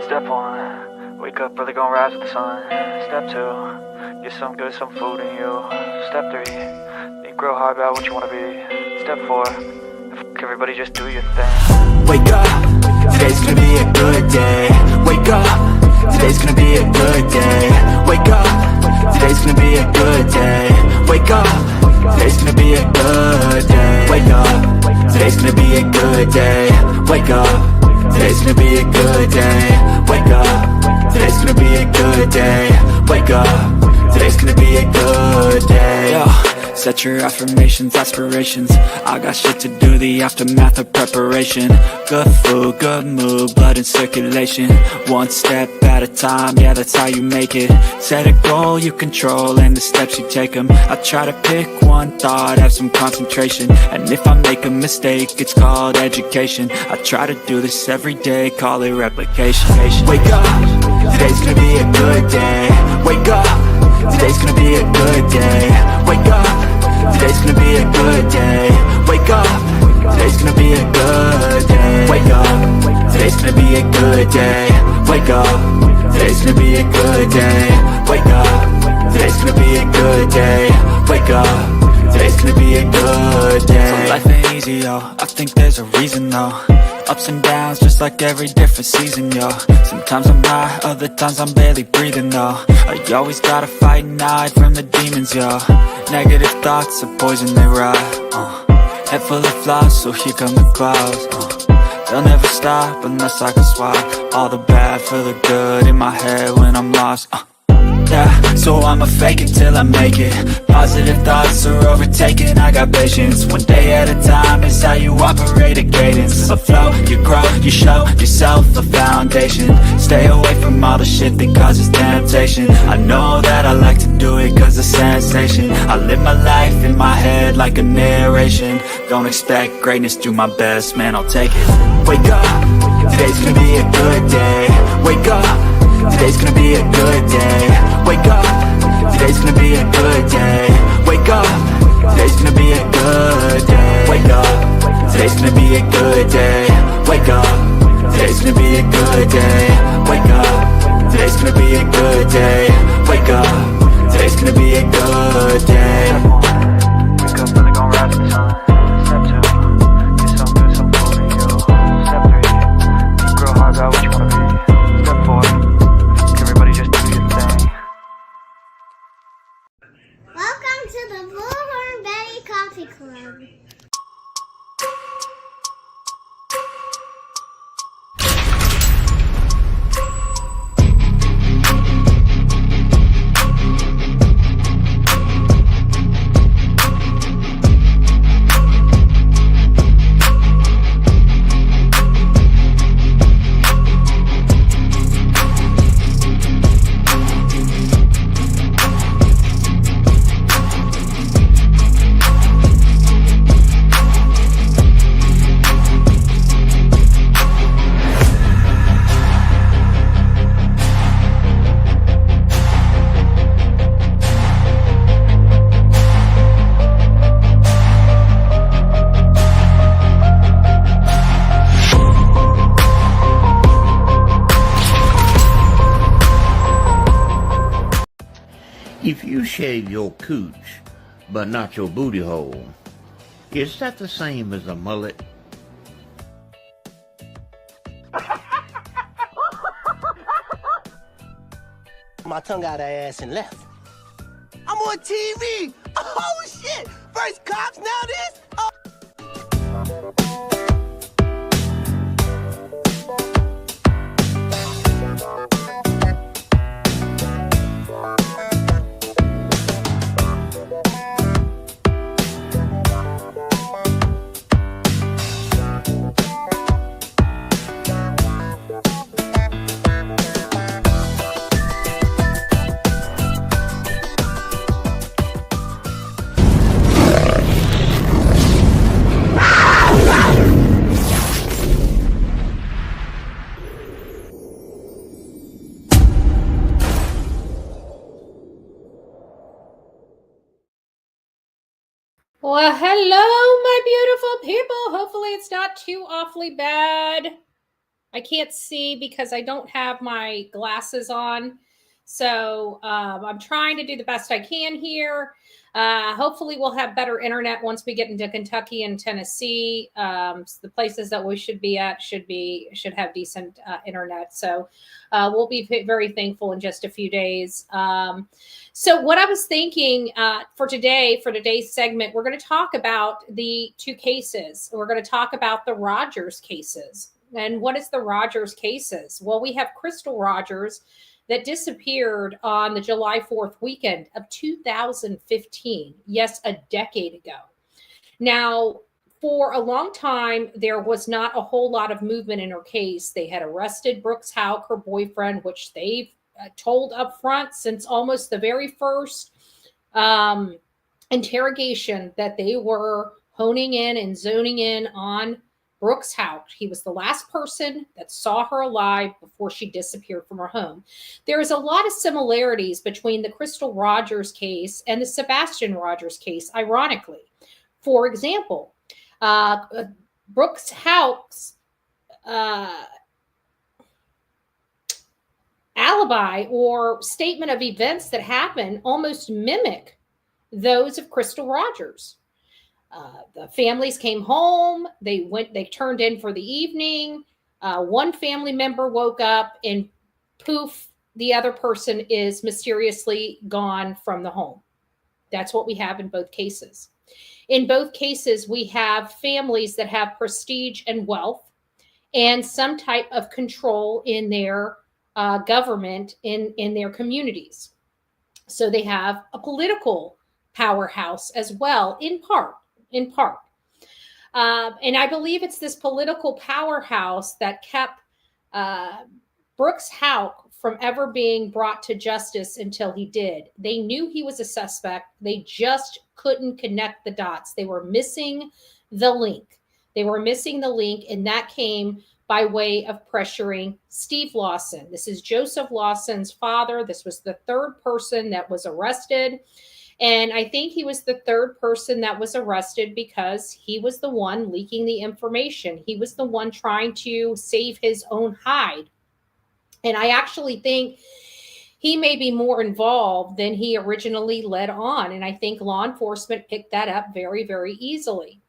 Step 1, wake up early, gonna rise with the sun. Step 2, get some good, some food in you. Step 3, think real hard about what you wanna be. Step 4, fuck everybody, just do your thing. Wake up, today's gonna be a good day. Wake up, today's gonna be a good day. Wake up, today's gonna be a good day. Wake up, today's gonna be a good day. Wake up, today's gonna be a good day. Wake up, today's gonna be a good day. Wake up, today's gonna be a good day. Wake up, today's gonna be a good day. Yo, set your affirmations, aspirations. I got shit to do, the aftermath of preparation. Good food, good mood, blood in circulation. One step at a time, yeah, that's how you make it. Set a goal you control and the steps you take them. I try to pick one thought, have some concentration. And if I make a mistake, it's called education. I try to do this every day, call it replication. Wake up, today's gonna be a good day. Wake up, today's gonna be a good day. Wake up, today's gonna be a good day. Wake up, today's gonna be a good day. Wake up, today's gonna be a good day. Wake up, today's gonna be a good day. Wake up, today's gonna be a good day. Wake up, today's gonna be a good day. So life ain't easy, yo, I think there's a reason though. Ups and downs, just like every different season, yo. Sometimes I'm high, other times I'm barely breathing, though. I always gotta fight and hide from the demons, yo. Negative thoughts are poison, they rot. Head full of flaws, so here come the clouds. They'll never stop unless I can swap all the bad for the good in my head when I'm lost. Yeah, so I'ma fake it till I make it. Positive thoughts are overtaken, I got patience. One day at a time is how you operate a cadence. A flow, you grow, you show yourself a foundation. Stay away from all the shit that causes temptation. I know that I like to do it cause it's sensation. I live my life in my head like a narration. Don't expect greatness, do my best, man, I'll take it. Wake up, today's gonna be a good day. Wake up, today's gonna be a good day. Wake up, today's gonna be a good day. Wake up, today's gonna be a good day. Wake up, today's gonna be a good day. Wake up, today's gonna be a good day. Wake up, today's gonna be a good day. Wake up, today's gonna be a good day. Wake up early, gonna rise with the sun. Step 2, get some good, some food in you. Step 3, think real hard about what you wanna be. Step 4, everybody just do your thing. Welcome to the Bullhorn Betty Coffee Club. If you shave your cooch, but not your booty hole, is that the same as a mullet? My tongue out her ass and left. I'm on TV! Oh shit! First cops, now this? Oh. Well, hello, my beautiful people. Hopefully it's not too awfully bad. I can't see because I don't have my glasses on. So I'm trying to do the best I can here. Hopefully we'll have better internet once we get into Kentucky and Tennessee. So the places that we should be at should have decent internet. So we'll be very thankful in just a few days. So what I was thinking for today's segment, we're going to talk about the two cases. We're going to talk about the Rogers cases. And what is the Rogers cases? Well, we have Crystal Rogers that disappeared on the July 4th weekend of 2015. Yes, a decade ago. Now, for a long time, there was not a whole lot of movement in her case. They had arrested Brooks Houck, her boyfriend, which they've told up front since almost the very first interrogation that they were honing in and zoning in on Brooks Houck. He was the last person that saw her alive before she disappeared from her home. There is a lot of similarities between the Crystal Rogers case and the Sebastian Rogers case, ironically. For example, Brooks Houck's alibi or statement of events that happened almost mimic those of Crystal Rogers. The families came home. They turned in for the evening. One family member woke up and poof, the other person is mysteriously gone from the home. That's what we have in both cases. In both cases, we have families that have prestige and wealth and some type of control in their government in their communities. So they have a political powerhouse as well, in part. And I believe it's this political powerhouse that kept Brooks Houck from ever being brought to justice until he did. They knew he was a suspect. They just couldn't connect the dots. They were missing the link. And that came by way of pressuring Steve Lawson. This is Joseph Lawson's father. This was the third person that was arrested. And I think he was the third person that was arrested because he was the one leaking the information. He was the one trying to save his own hide. And I actually think he may be more involved than he originally led on. And I think law enforcement picked that up very, very easily.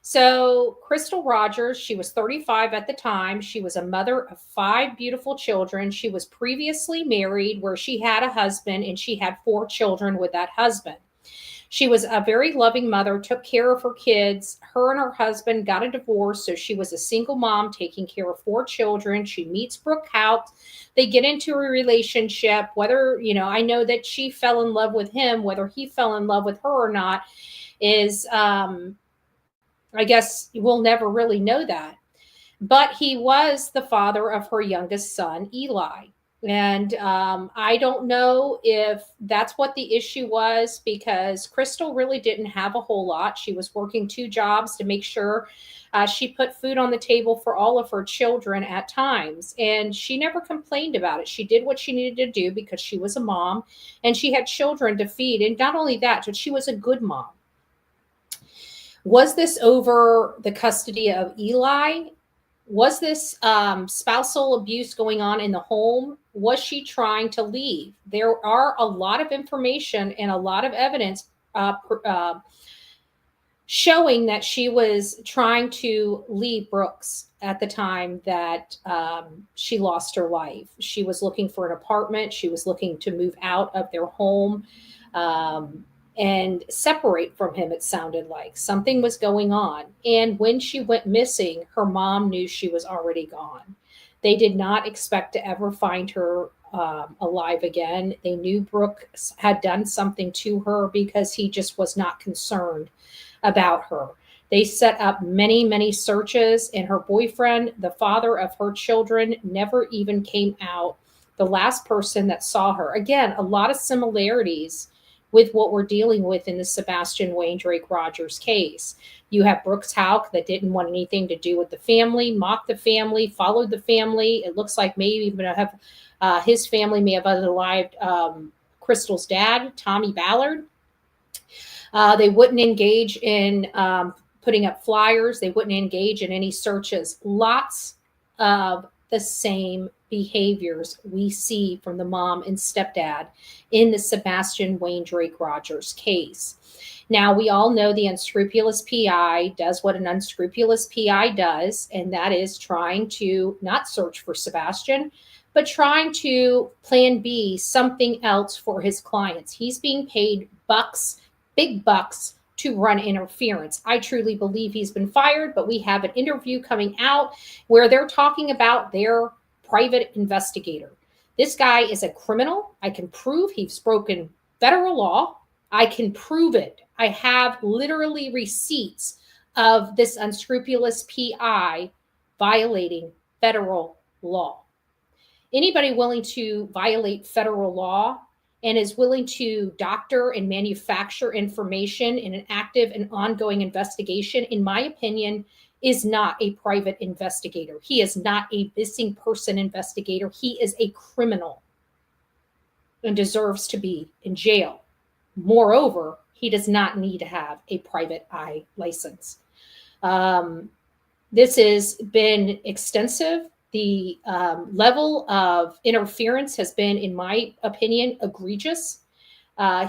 So Crystal Rogers, she was 35 at the time. She was a mother of 5 beautiful children. She was previously married where she had a husband and she had 4 children with that husband. She was a very loving mother, took care of her kids. Her and her husband got a divorce, so she was a single mom taking care of 4 children. She meets Brooks Houck. They get into a relationship. Whether, I know that she fell in love with him, whether he fell in love with her or not is, I guess we'll never really know that. But he was the father of her youngest son, Eli. And I don't know if that's what the issue was because Crystal really didn't have a whole lot. She was working 2 jobs to make sure she put food on the table for all of her children at times. And she never complained about it. She did what she needed to do because she was a mom and she had children to feed. And not only that, but she was a good mom. Was this over the custody of Eli? Was this spousal abuse going on in the home? Was she trying to leave? There are a lot of information and a lot of evidence showing that she was trying to leave Brooks at the time that she lost her life. She was looking for an apartment. She was looking to move out of their home and separate from him, it sounded like. Something was going on. And when she went missing, her mom knew she was already gone. They did not expect to ever find her alive again. They knew Brooks had done something to her because he just was not concerned about her. They set up many, many searches, and her boyfriend, the father of her children, never even came out. The last person that saw her, again, a lot of similarities with what we're dealing with in the Sebastian Wayne Drake Rogers case. You have Brooks Houck that didn't want anything to do with the family, mocked the family, followed the family. It looks like maybe even his family may have unalived Crystal's dad, Tommy Ballard. They wouldn't engage in putting up flyers. They wouldn't engage in any searches. Lots of the same behaviors we see from the mom and stepdad in the Sebastian Wayne Drake Rogers case. Now, we all know the unscrupulous PI does what an unscrupulous PI does, and that is trying to not search for Sebastian, but trying to plan B something else for his clients. He's being paid bucks, big bucks, to run interference. I truly believe he's been fired, but we have an interview coming out where they're talking about their private investigator. This guy is a criminal. I can prove he's broken federal law. I can prove it. I have literally receipts of this unscrupulous PI violating federal law. Anybody willing to violate federal law and is willing to doctor and manufacture information in an active and ongoing investigation, in my opinion, is not a private investigator. He is not a missing person investigator. He is a criminal and deserves to be in jail. Moreover, he does not need to have a private eye license. This has been extensive. The level of interference has been, in my opinion, egregious.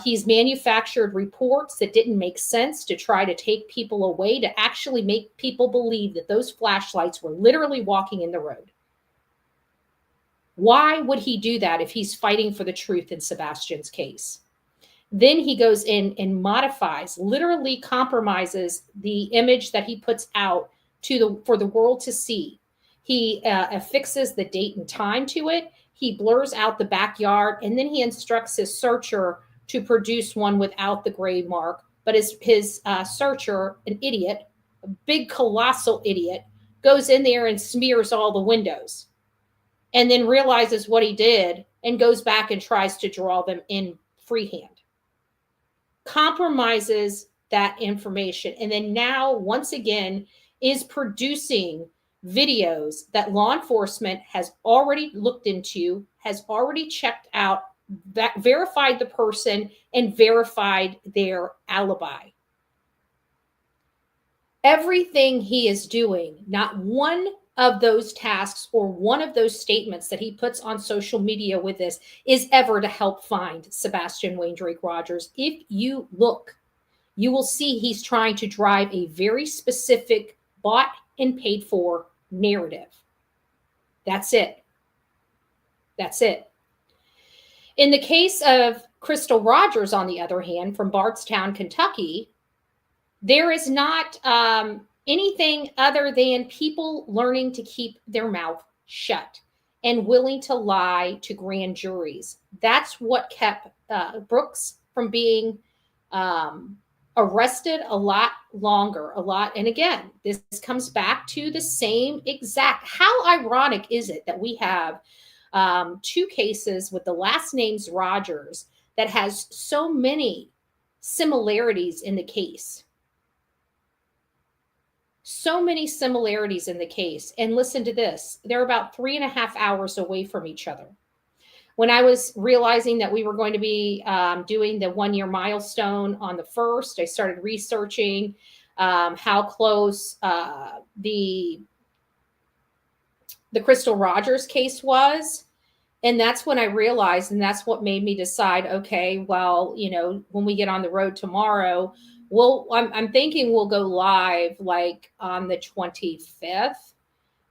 He's manufactured reports that didn't make sense to try to take people away, to actually make people believe that those flashlights were literally walking in the road. Why would he do that if he's fighting for the truth in Sebastian's case? Then he goes in and modifies, literally compromises the image that he puts out for the world to see. He affixes the date and time to it. He blurs out the backyard, and then he instructs his searcher to produce one without the gray mark. But his searcher, an idiot, a big colossal idiot, goes in there and smears all the windows, and then realizes what he did and goes back and tries to draw them in freehand. Compromises that information, and then now once again is producing videos that law enforcement has already looked into, has already checked out, that verified the person and verified their alibi. Everything he is doing, not one of those tasks or one of those statements that he puts on social media with this is ever to help find Sebastian Wayne Drake Rogers. If you look, you will see he's trying to drive a very specific bought and paid for narrative. That's it. That's it. In the case of Crystal Rogers, on the other hand, from Bardstown, Kentucky, there is not anything other than people learning to keep their mouth shut and willing to lie to grand juries. That's what kept Brooks from being arrested a lot longer, And again, this comes back to the same exact, how ironic is it that we have two cases with the last names Rogers that has so many similarities in the case. So many similarities in the case. And listen to this. They're about 3.5 hours away from each other. When I was realizing that we were going to be doing the 1-year milestone on the 1st, I started researching how close the Crystal Rogers case was. And that's when I realized, and that's what made me decide, okay, well, you know, when we get on the road tomorrow, I'm thinking we'll go live like on the 25th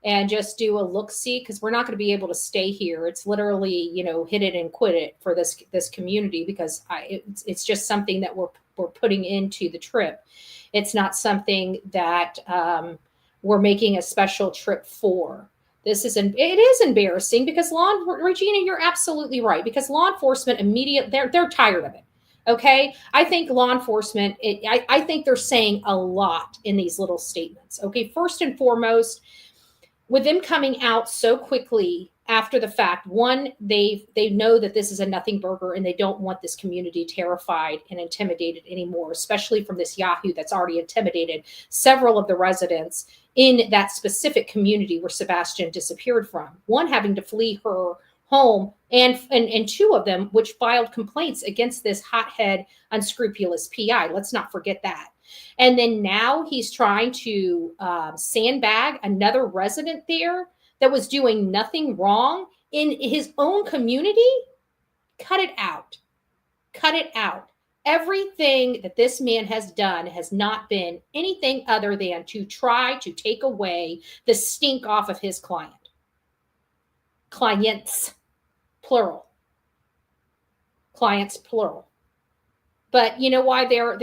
and just do a look-see, because we're not going to be able to stay here. It's literally, you know, hit it and quit it for this community, because it's just something that we're putting into the trip. It's not something that we're making a special trip for. It is embarrassing because Regina, you're absolutely right, because law enforcement they're tired of it. Okay. I think law enforcement, I think they're saying a lot in these little statements. Okay. First and foremost, with them coming out so quickly after the fact, one, they know that this is a nothing burger and they don't want this community terrified and intimidated anymore, especially from this Yahoo that's already intimidated several of the residents in that specific community where Sebastian disappeared from. One having to flee her home, and two of them which filed complaints against this hothead, unscrupulous PI. Let's not forget that. And then now he's trying to sandbag another resident there that was doing nothing wrong in his own community, cut it out. Cut it out. Everything that this man has done has not been anything other than to try to take away the stink off of his client. Clients, plural. Clients, plural. But you know why they're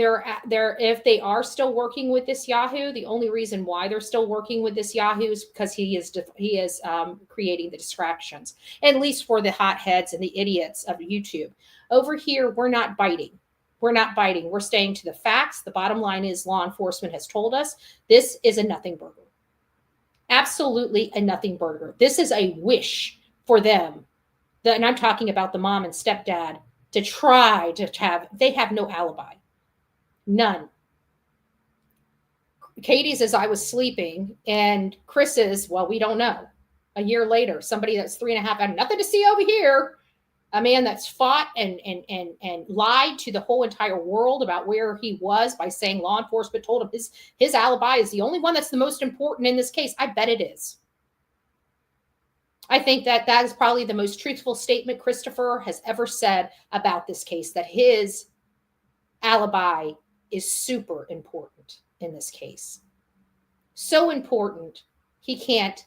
if they are still working with this Yahoo, the only reason why they're still working with this Yahoo is because he is creating the distractions, at least for the hotheads and the idiots of YouTube. Over here, we're not biting. We're not biting. We're staying to the facts. The bottom line is law enforcement has told us this is a nothing burger. Absolutely a nothing burger. This is a wish for them. And I'm talking about the mom and stepdad to try to have, they have no alibi. None. Katie's as I was sleeping, and Chris's, well, we don't know. A year later, somebody that's 3.5 had nothing to see over here. A man that's fought and lied to the whole entire world about where he was by saying law enforcement told him his alibi is the only one that's the most important in this case. I bet it is. I think that is probably the most truthful statement Christopher has ever said about this case, that his alibi is super important in this case. So important, he can't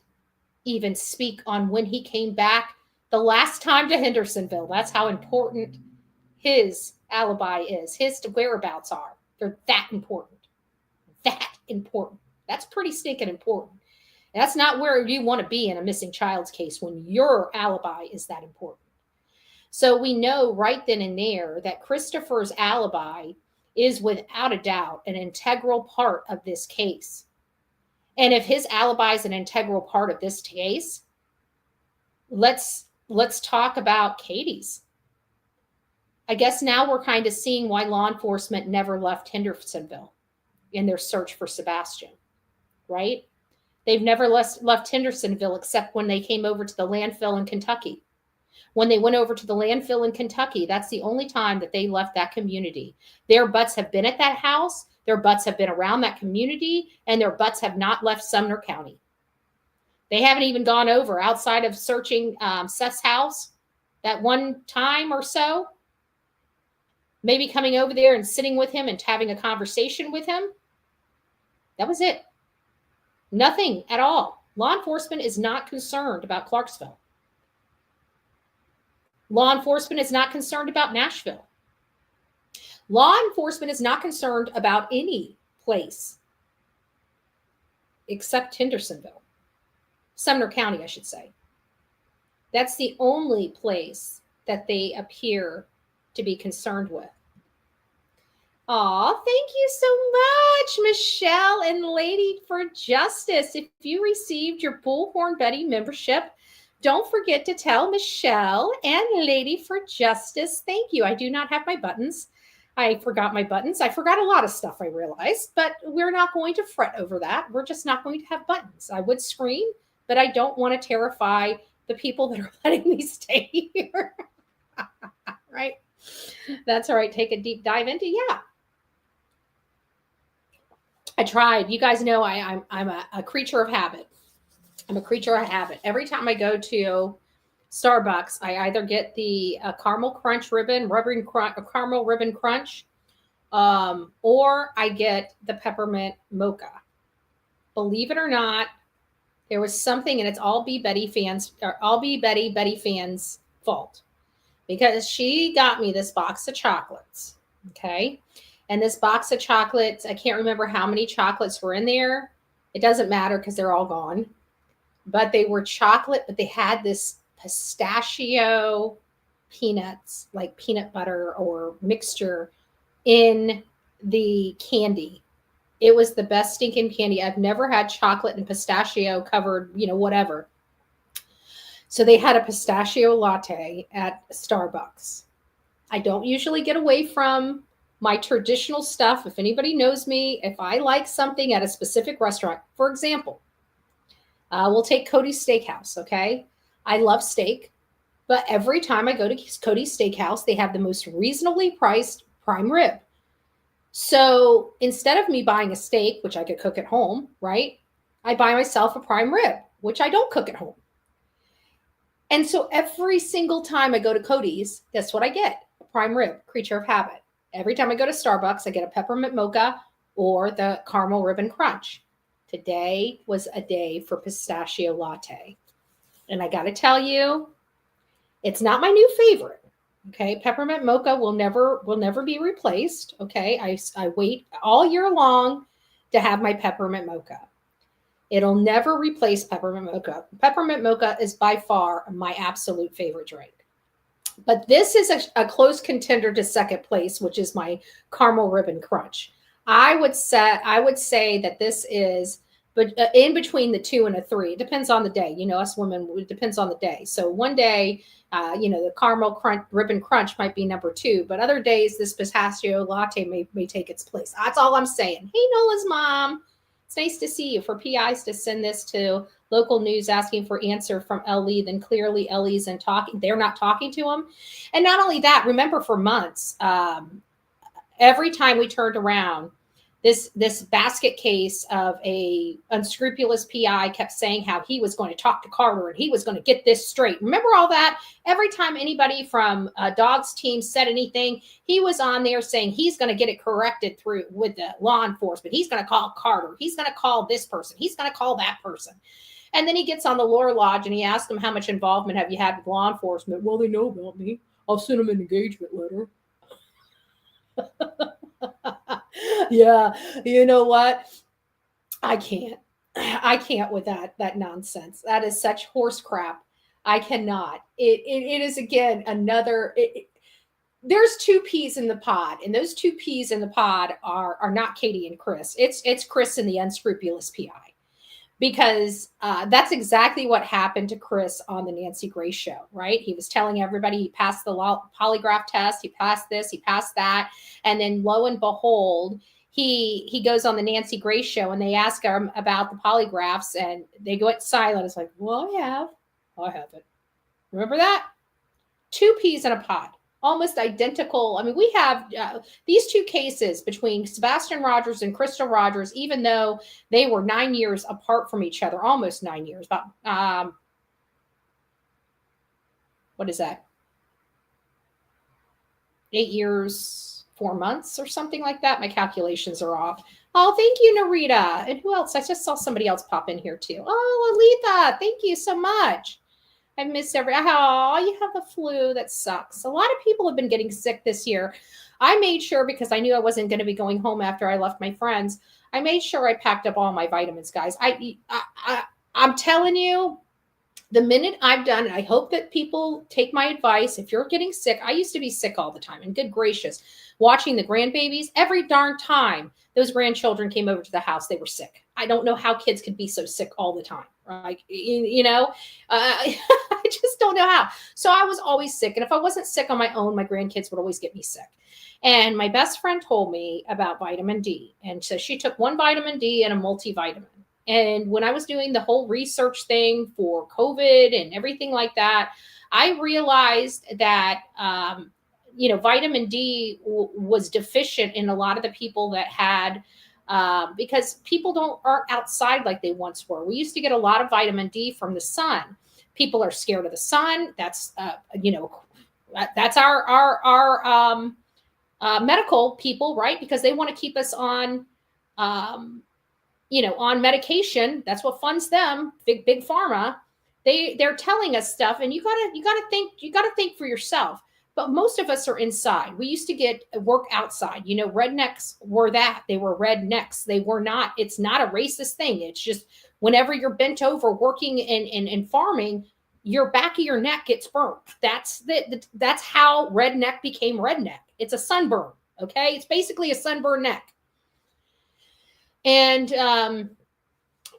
even speak on when he came back the last time to Hendersonville. That's how important his alibi is. His whereabouts are. They're that important. That important. That's pretty stinking important. That's not where you want to be in a missing child's case when your alibi is that important. So we know right then and there that Christopher's alibi is without a doubt an integral part of this case. And if his alibi is an integral part of this case, let's talk about Katie's. I guess now we're kind of seeing why law enforcement never left Hendersonville in their search for Sebastian, right? They've never left Hendersonville except when they came over to the landfill in Kentucky. When they went over to the landfill in Kentucky, that's the only time that they left that community. Their butts have been at that house. Their butts have been around that community, and their butts have not left Sumner County. They haven't even gone over outside of searching Seth's house that one time or so. Maybe coming over there and sitting with him and having a conversation with him. That was it. Nothing at all. Law enforcement is not concerned about Clarksville. Law enforcement is not concerned about Nashville. Law enforcement is not concerned about any place except Hendersonville. Sumner County, I should say. That's the only place that they appear to be concerned with. Aw, thank you so much, Michelle and Lady for Justice. If you received your Bullhorn Betty membership, don't forget to tell Michelle and Lady for Justice thank you. I do not have my buttons. I forgot my buttons. I forgot a lot of stuff, I realized, but we're not going to fret over that. We're just not going to have buttons. I would scream, but I don't want to terrify the people that are letting me stay here. Right? That's all right. Take a deep dive into, yeah. I tried. You guys know I'm a creature of habit. I'm a creature of habit. Every time I go to Starbucks, I either get the caramel crunch caramel ribbon crunch, or I get the peppermint mocha. Believe it or not, there was something, and it's all Betty fans' fault, because she got me this box of chocolates. Okay. And this box of chocolates, I can't remember how many chocolates were in there. It doesn't matter because they're all gone. But they were chocolate, but they had this pistachio peanuts, like peanut butter or mixture in the candy. It was the best stinking candy. I've never had chocolate and pistachio covered, whatever. So they had a pistachio latte at Starbucks. I don't usually get away from my traditional stuff. If anybody knows me, if I like something at a specific restaurant, for example, we'll take Cody's Steakhouse, okay? I love steak, but every time I go to Cody's Steakhouse, they have the most reasonably priced prime rib. So instead of me buying a steak, which I could cook at home, right? I buy myself a prime rib. which I don't cook at home. And so every single time I go to Cody's, guess what I get? A prime rib, creature of habit. Every time I go to Starbucks, I get a peppermint mocha or the caramel ribbon crunch. Today was a day for pistachio latte. And I got to tell you, it's not my new favorite. Okay. Peppermint mocha will never be replaced. Okay. I wait all year long to have my peppermint mocha. It'll never replace peppermint mocha. Peppermint mocha is by far my absolute favorite drink. But this is a close contender to second place, which is my caramel ribbon crunch. I would say that this is in between the 2 and a 3. It depends on the day. You know, us women, it depends on the day. So one day, the caramel ribbon crunch might be number 2, but other days this pistachio latte may take its place. That's all I'm saying. Hey, Nola's mom. It's nice to see you. For PIs to send this to local news asking for answer from Ellie, then clearly Ellie's and talking. They're not talking to him. And not only that, remember for months, every time we turned around, this basket case of a unscrupulous PI kept saying how he was going to talk to Carter and he was going to get this straight. Remember all that? Every time anybody from Dog's team said anything, he was on there saying he's going to get it corrected through with the law enforcement. He's going to call Carter. He's going to call this person. He's going to call that person. And then he gets on the Lore Lodge and he asks them, how much involvement have you had with law enforcement? Well, they know about me. I'll send them an engagement letter. Yeah, you know what? I can't with that nonsense. That is such horse crap. I cannot. It is again another. There's 2 peas in the pod, and those 2 peas in the pod are not Katie and Chris. It's Chris and the unscrupulous PI, because that's exactly what happened to Chris on the Nancy Grace show, right? He was telling everybody he passed the polygraph test, he passed this, he passed that, and then lo and behold, he goes on the Nancy Grace show and they ask him about the polygraphs and they go silent. It's like, well, I haven't. Remember that? 2 peas in a pod, almost identical. I mean, we have these 2 cases between Sebastian Rogers and Crystal Rogers, even though they were 9 years apart from each other, almost 9 years, about, what is that? 8 years, 4 months or something like that. My calculations are off. Oh, thank you, Narita. And who else? I just saw somebody else pop in here too. Oh, Alita, thank you so much. I miss you have the flu. That sucks. A lot of people have been getting sick this year. I made sure, because I knew I wasn't going to be going home after I left my friends, I made sure I packed up all my vitamins, guys. I'm telling you, the minute I've done, I hope that people take my advice. If you're getting sick, I used to be sick all the time, and good gracious, watching the grandbabies, every darn time those grandchildren came over to the house, they were sick. I don't know how kids could be so sick all the time. Right? I just don't know how. So I was always sick. And if I wasn't sick on my own, my grandkids would always get me sick. And my best friend told me about vitamin D. And so she took 1 vitamin D and a multivitamin. And when I was doing the whole research thing for COVID and everything like that, I realized that, vitamin D was deficient in a lot of the people that had, because people aren't outside like they once were. We used to get a lot of vitamin D from the sun. People are scared of the sun. That's, that's our medical people, right? Because they want to keep us on, on medication. That's what funds them. Big pharma. They're telling us stuff, and you gotta think for yourself. But most of us are inside. We used to work outside. Rednecks were that. They were rednecks. They were not. It's not a racist thing. It's just whenever you're bent over working in farming, your back of your neck gets burnt. That's how redneck became redneck. It's a sunburn. Okay, it's basically a sunburned neck. And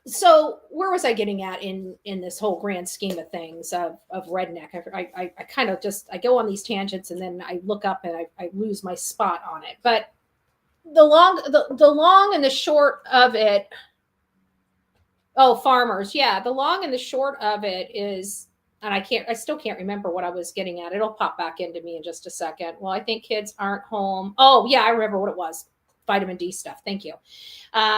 so where was I getting at in this whole grand scheme of things of redneck? I kind of I go on these tangents and then I look up and I lose my spot on it. But the long and the short of it, farmers. Yeah. The long and the short of it is, and I still can't remember what I was getting at. It'll pop back into me in just a second. Well, I think kids aren't home. Oh yeah, I remember what it was. vitamin D stuff. Thank you.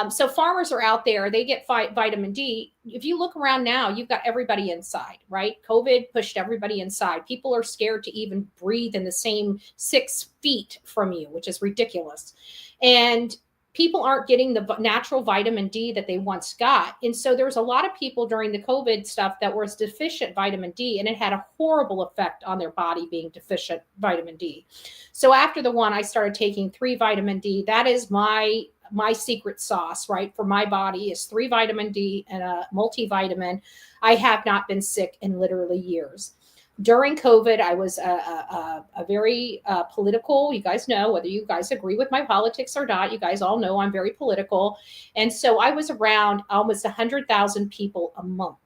So farmers are out there, they get vitamin D. If you look around now, you've got everybody inside, right? COVID pushed everybody inside. People are scared to even breathe in the same 6 feet from you, which is ridiculous. And people aren't getting the natural vitamin D that they once got. And so there's a lot of people during the COVID stuff that was deficient vitamin D, and it had a horrible effect on their body being deficient vitamin D. So after the one, I started taking 3 vitamin D. That is my secret sauce, right? For my body is 3 vitamin D and a multivitamin. I have not been sick in literally years. During COVID, I was a very political, you guys know, whether you guys agree with my politics or not, you guys all know I'm very political. And so I was around almost 100,000 people a month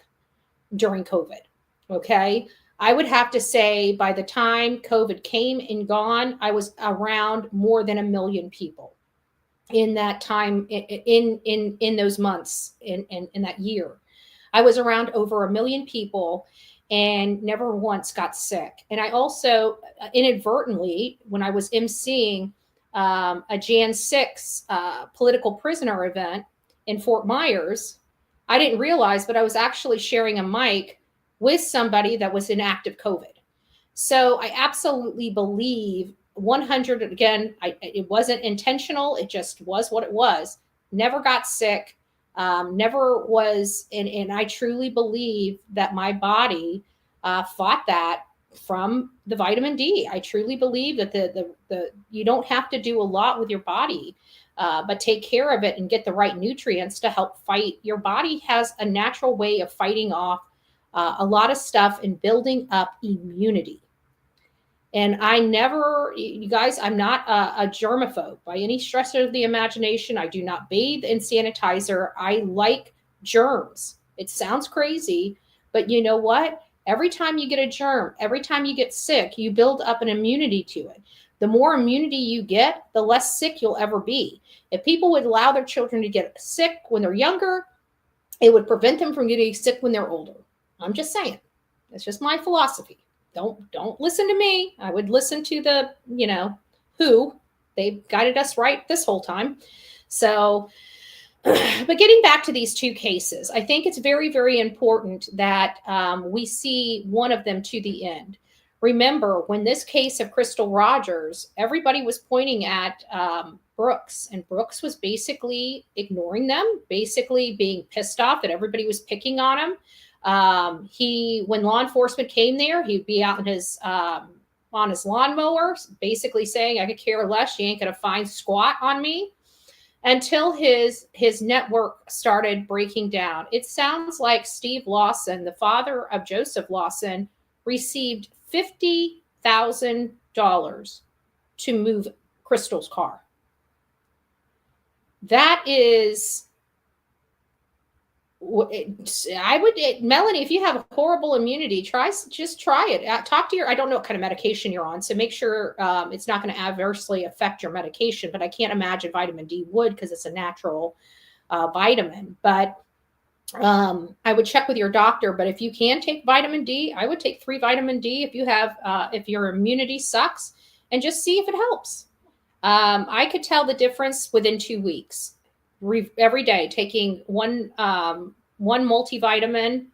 during COVID, okay? I would have to say by the time COVID came and gone, I was around more than 1 million people in that time, in those months, in that year. I was around over 1 million people and never once got sick. And I also inadvertently, when I was emceeing a Jan 6 political prisoner event in Fort Myers, I didn't realize, but I was actually sharing a mic with somebody that was in active COVID. So I absolutely believe 100, again, it wasn't intentional. It just was what it was. Never got sick. Never was, and I truly believe that my body fought that from the vitamin D. I truly believe that the you don't have to do a lot with your body, but take care of it and get the right nutrients to help fight. Your body has a natural way of fighting off a lot of stuff and building up immunity. And I never, you guys, I'm not a germaphobe by any stretch of the imagination. I do not bathe in sanitizer. I like germs. It sounds crazy, but you know what? Every time you get a germ, every time you get sick, you build up an immunity to it. The more immunity you get, the less sick you'll ever be. If people would allow their children to get sick when they're younger, it would prevent them from getting sick when they're older. I'm just saying. It's just my philosophy. Don't listen to me. I would listen to the, WHO. They've guided us right this whole time. So, but getting back to these 2 cases, I think it's very, very important that we see one of them to the end. Remember, when this case of Crystal Rogers, everybody was pointing at Brooks, and Brooks was basically ignoring them, basically being pissed off that everybody was picking on him. When law enforcement came there, he'd be out in his on his lawnmower, basically saying, I could care less. You ain't going to find squat on me, until his network started breaking down. It sounds like Steve Lawson, the father of Joseph Lawson, received $50,000 to move Crystal's car. That is, Melanie, if you have horrible immunity, just try it. Talk to I don't know what kind of medication you're on, so make sure it's not going to adversely affect your medication, but I can't imagine vitamin D would, because it's a natural vitamin. But I would check with your doctor. But if you can take vitamin D, I would take 3 vitamin D if you have, if your immunity sucks, and just see if it helps. I could tell the difference within 2 weeks. Every day, taking one multivitamin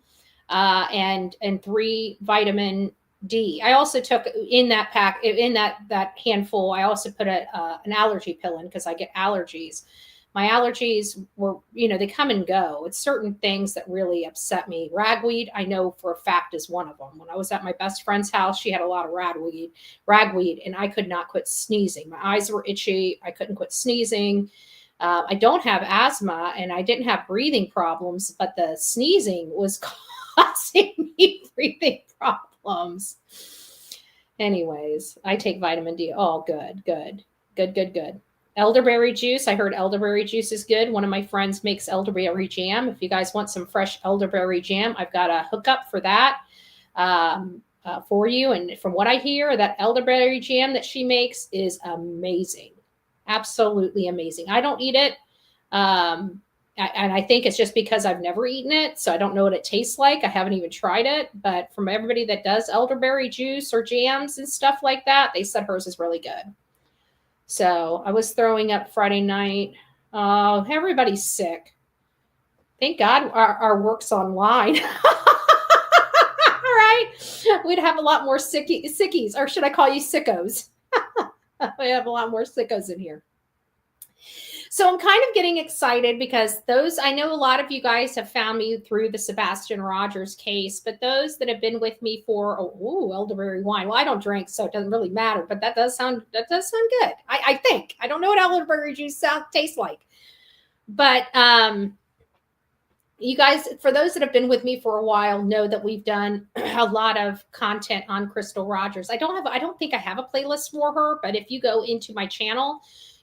and 3 vitamin D. I also took in that pack, in that handful, I also put an allergy pill in, because I get allergies. My allergies were, they come and go. It's certain things that really upset me. Ragweed, I know for a fact, is one of them. When I was at my best friend's house, she had a lot of ragweed, and I could not quit sneezing. My eyes were itchy. I couldn't quit sneezing. I don't have asthma, and I didn't have breathing problems, but the sneezing was causing me breathing problems. Anyways, I take vitamin D. Oh, good. Elderberry juice. I heard elderberry juice is good. One of my friends makes elderberry jam. If you guys want some fresh elderberry jam, I've got a hookup for that for you. And from what I hear, that elderberry jam that she makes is amazing. Absolutely amazing. I don't eat it. And I think it's just because I've never eaten it, so I don't know what it tastes like. I haven't even tried it. But from everybody that does elderberry juice or jams and stuff like that, they said hers is really good. So I was throwing up Friday night. Oh, everybody's sick. Thank God our work's online. Right? We'd have a lot more sickies, or should I call you sickos? We have a lot more sickos in here. So I'm kind of getting excited because I know a lot of you guys have found me through the Sebastian Rogers case, but those that have been with me for, elderberry wine. Well, I don't drink, so it doesn't really matter, but that does sound good. I think. I don't know what elderberry juice tastes like. But you guys, for those that have been with me for a while, know that we've done a lot of content on Crystal Rogers. I don't think I have a playlist for her, but if you go into my channel,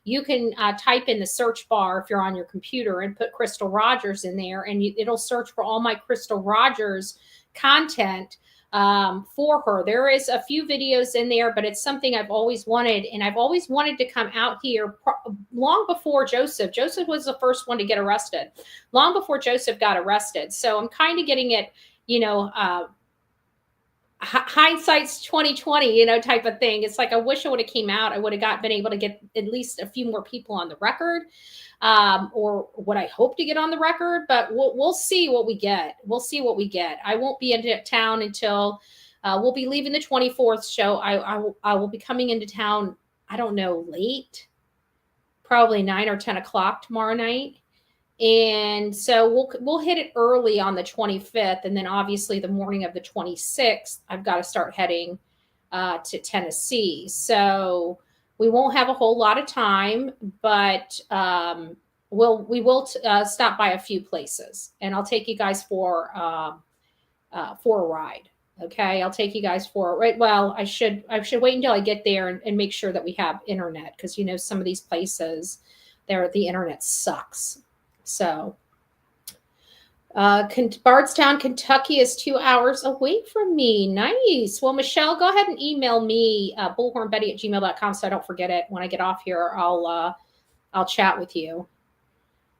you can type in the search bar if you're on your computer and put Crystal Rogers in there, and it'll search for all my Crystal Rogers content for her. There is a few videos in there, but it's something I've always wanted, and I've always wanted to come out here long before Joseph. Joseph was the first one to get arrested, long before Joseph got arrested. So I'm kind of getting it, hindsight's 2020, type of thing. It's like, I wish I would have came out. I would have been able to get at least a few more people on the record, or what I hope to get on the record, but we'll see what we get. We'll see what we get. I won't be into town until we'll be leaving the 24th show. I will be coming into town, I don't know, late, probably 9 or 10 o'clock tomorrow night. And so we'll hit it early on the 25th. And then obviously the morning of the 26th, I've got to start heading to Tennessee. So we won't have a whole lot of time, but we will stop by a few places, and I'll take you guys for a ride. Okay, I'll take you guys for a ride. Well, I should wait until I get there and make sure that we have internet, because some of these places the internet sucks. So Bardstown, Kentucky is 2 hours away from me. Nice. Well, Michelle, go ahead and email me, bullhornbetty@gmail.com, so I don't forget it. When I get off here, I'll chat with you.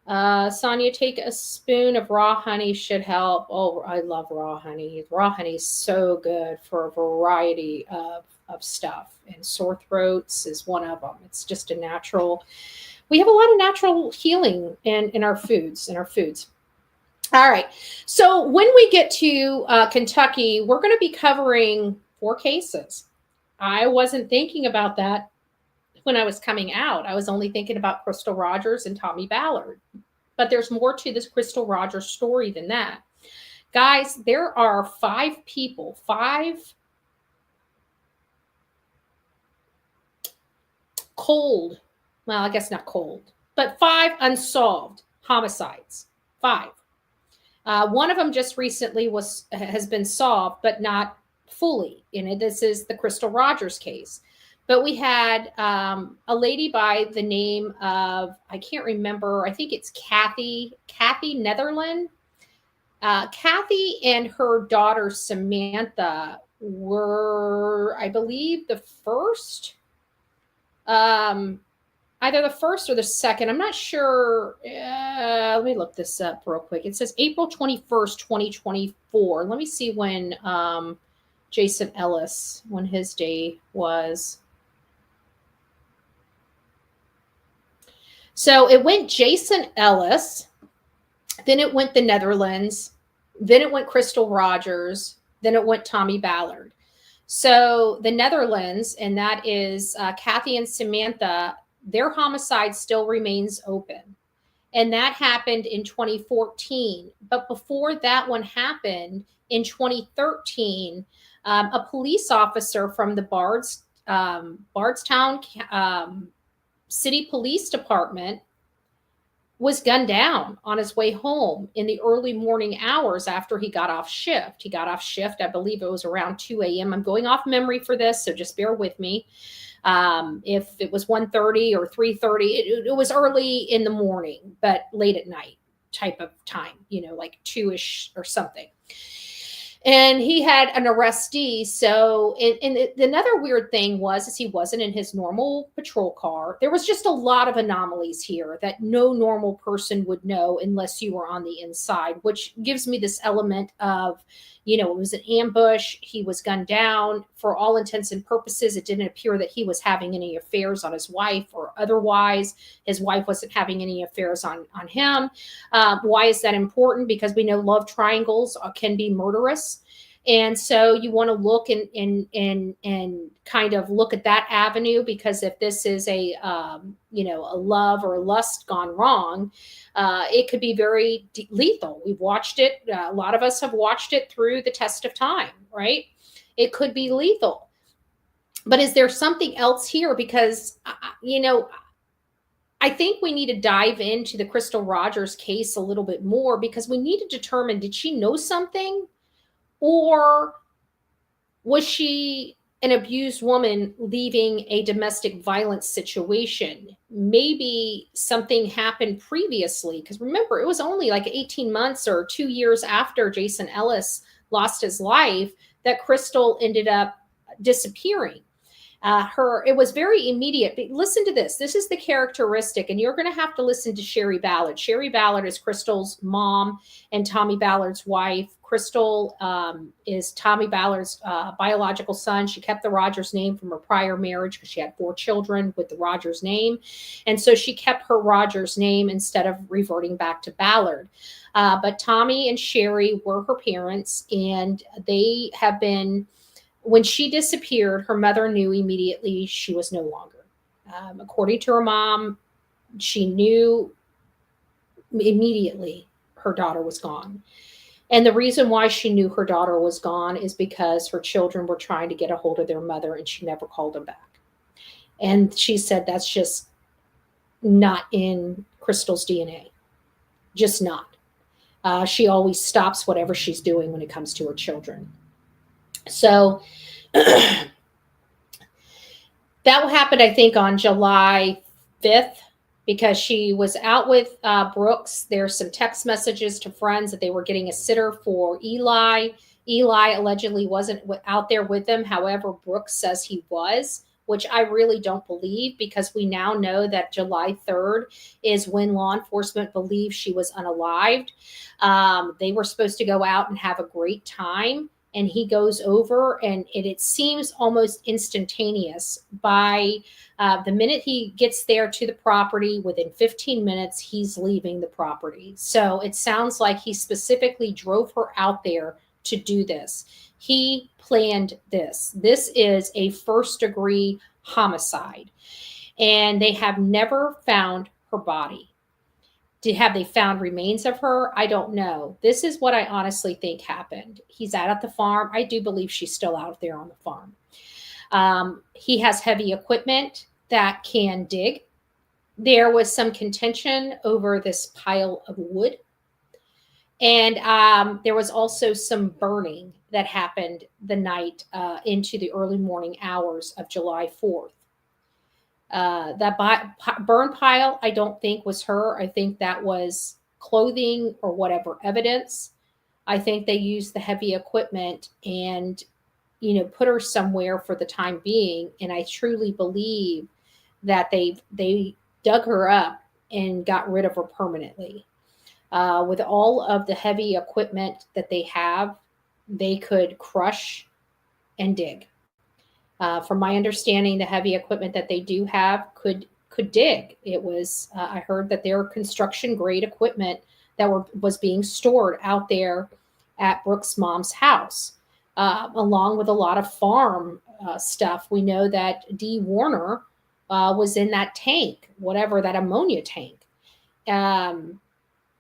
Sonia, take a spoon of raw honey should help. Oh, I love raw honey. Raw honey is so good for a variety of stuff, and sore throats is one of them. It's just a natural. We have a lot of natural healing in our foods. All right. So when we get to Kentucky, we're going to be covering 4 cases. I wasn't thinking about that when I was coming out. I was only thinking about Crystal Rogers and Tommy Ballard. But there's more to this Crystal Rogers story than that. Guys, there are 5 people, 5 cold, well, I guess not cold, but 5 unsolved homicides. 5. One of them just recently has been solved, but not fully. This is the Crystal Rogers case. But we had a lady by the name of, I can't remember, I think it's Kathy Netherland. Kathy and her daughter Samantha were, I believe, the first, either the first or the second. I'm not sure. Let me look this up real quick. It says April 21st, 2024. Let me see when Jason Ellis, when his day was. So it went Jason Ellis, then it went the Netherlands, then it went Crystal Rogers, then it went Tommy Ballard. So the Netherlands, and that is Kathy and Samantha, their homicide still remains open. And that happened in 2014. But before that one happened, in 2013, a police officer from the Bardstown City Police Department was gunned down on his way home in the early morning hours after he got off shift. He got off shift, I believe it was around 2 a.m. I'm going off memory for this, so just bear with me. If it was 1:30 or 3:30, it was early in the morning, but late at night type of time, like 2-ish or something. And he had an arrestee. So, and another weird thing is he wasn't in his normal patrol car. There was just a lot of anomalies here that no normal person would know unless you were on the inside, which gives me this element of, it was an ambush. He was gunned down. For all intents and purposes, it didn't appear that he was having any affairs on his wife or otherwise. His wife wasn't having any affairs on him. Why is that important? Because we know love triangles can be murderous. And so you want to look and kind of look at that avenue, because if this is a love or a lust gone wrong, it could be very lethal. We've watched it. A lot of us have watched it through the test of time, right? It could be lethal. But is there something else here? Because, I think we need to dive into the Crystal Rogers case a little bit more, because we need to determine, did she know something? Or was she an abused woman leaving a domestic violence situation? Maybe something happened previously, because remember, it was only like 18 months or 2 years after Jason Ellis lost his life that Crystal ended up disappearing. It was very immediate. But listen to this. This is the characteristic, and you're going to have to listen to Sherry Ballard. Sherry Ballard is Crystal's mom and Tommy Ballard's wife. Crystal is Tommy Ballard's biological son. She kept the Rogers name from her prior marriage because she had 4 children with the Rogers name. And so she kept her Rogers name instead of reverting back to Ballard. But Tommy and Sherry were her parents, and they have been... When she disappeared, her mother knew immediately she was no longer. According to her mom, she knew immediately her daughter was gone. And the reason why she knew her daughter was gone is because her children were trying to get a hold of their mother, and she never called them back. And she said that's just not in Crystal's DNA. Just not. She always stops whatever she's doing when it comes to her children. So that happened, I think, on July 5th, because she was out with Brooks. There's some text messages to friends that they were getting a sitter for Eli. Eli allegedly wasn't out there with them. However, Brooks says he was, which I really don't believe, because we now know that July 3rd is when law enforcement believes she was unalived. They were supposed to go out and have a great time. And he goes over, and it seems almost instantaneous. By the minute he gets there to the property, within 15 minutes, he's leaving the property. So it sounds like he specifically drove her out there to do this. He planned this. This is a first-degree homicide. And they have never found her body. Have they found remains of her? I don't know. This is what I honestly think happened. He's out at the farm. I do believe she's still out there on the farm. He has heavy equipment that can dig. There was some contention over this pile of wood. And there was also some burning that happened the night into the early morning hours of July 4th. That burn pile, I don't think was her. I think that was clothing or whatever evidence. I think they used the heavy equipment and, put her somewhere for the time being. And I truly believe that they dug her up and got rid of her permanently. With all of the heavy equipment that they have, they could crush and dig. From my understanding, the heavy equipment that they do have could dig. It was I heard that there were construction grade equipment that was being stored out there at Brooks' mom's house, along with a lot of farm stuff. We know that Dee Warner was in that tank, whatever, that ammonia tank.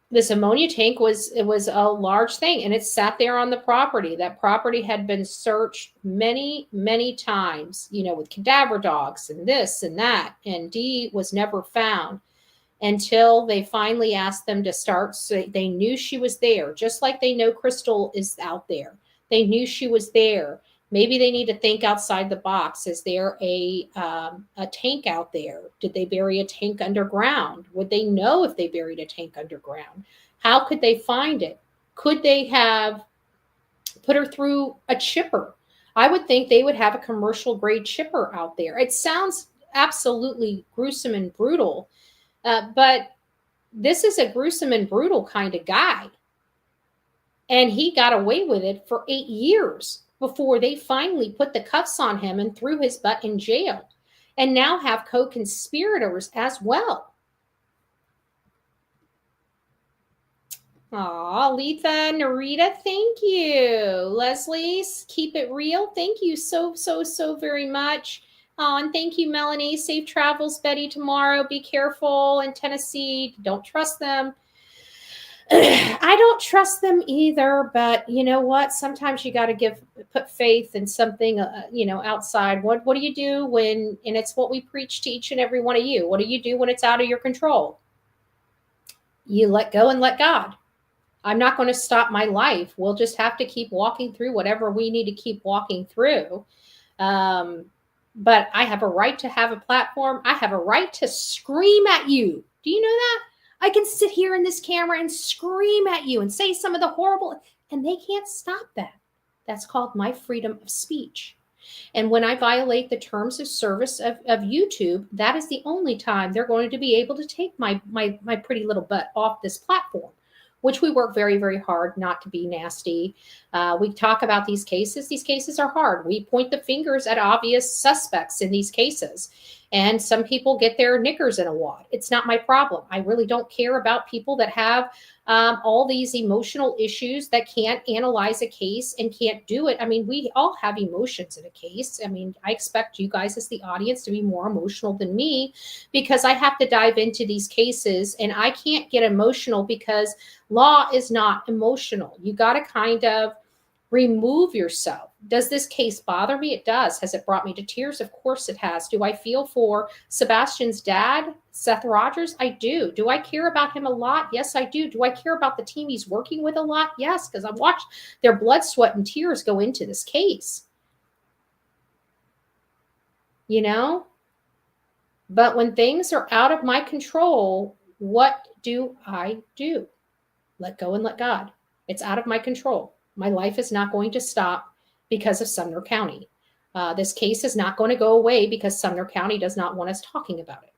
This ammonia tank was a large thing, and it sat there on the property. That property had been searched many, many times, with cadaver dogs and this and that. And Dee was never found until they finally asked them to start. So they knew she was there, just like they know Crystal is out there. They knew she was there. Maybe they need to think outside the box. Is there a tank out there? Did they bury a tank underground? Would they know if they buried a tank underground? How could they find it? Could they have put her through a chipper? I would think they would have a commercial grade chipper out there. It sounds absolutely gruesome and brutal, but this is a gruesome and brutal kind of guy. And he got away with it for 8 years before they finally put the cuffs on him and threw his butt in jail, and now have co-conspirators as well. Aw, Letha, Narita, thank you. Leslie, keep it real. Thank you so very much. And thank you, Melanie. Safe travels, Betty, tomorrow. Be careful in Tennessee. Don't trust them. I don't trust them either, but you know what? Sometimes you got to put faith in something, outside. What do you do when, and it's what we preach to each and every one of you. What do you do when it's out of your control? You let go and let God. I'm not going to stop my life. We'll just have to keep walking through whatever we need to keep walking through. But I have a right to have a platform. I have a right to scream at you. Do you know that? I can sit here in this camera and scream at you and say some of the horrible, and they can't stop that. That's called my freedom of speech. And when I violate the terms of service of YouTube, that is the only time they're going to be able to take my pretty little butt off this platform, which we work very, very hard not to be nasty. We talk about these cases. These cases are hard. We point the fingers at obvious suspects in these cases. And some people get their knickers in a wad. It's not my problem. I really don't care about people that have all these emotional issues that can't analyze a case and can't do it. I mean, we all have emotions in a case. I mean, I expect you guys as the audience to be more emotional than me, because I have to dive into these cases and I can't get emotional because law is not emotional. You got to kind of remove yourself. Does this case bother me? It does. Has it brought me to tears? Of course it has. Do I feel for Sebastian's dad, Seth Rogers? I do. Do I care about him a lot? Yes, I do. Do I care about the team he's working with a lot? Yes, because I've watched their blood, sweat, and tears go into this case. You know? But when things are out of my control, what do I do? Let go and let God. It's out of my control. My life is not going to stop because of Sumner County. This case is not going to go away because Sumner County does not want us talking about it.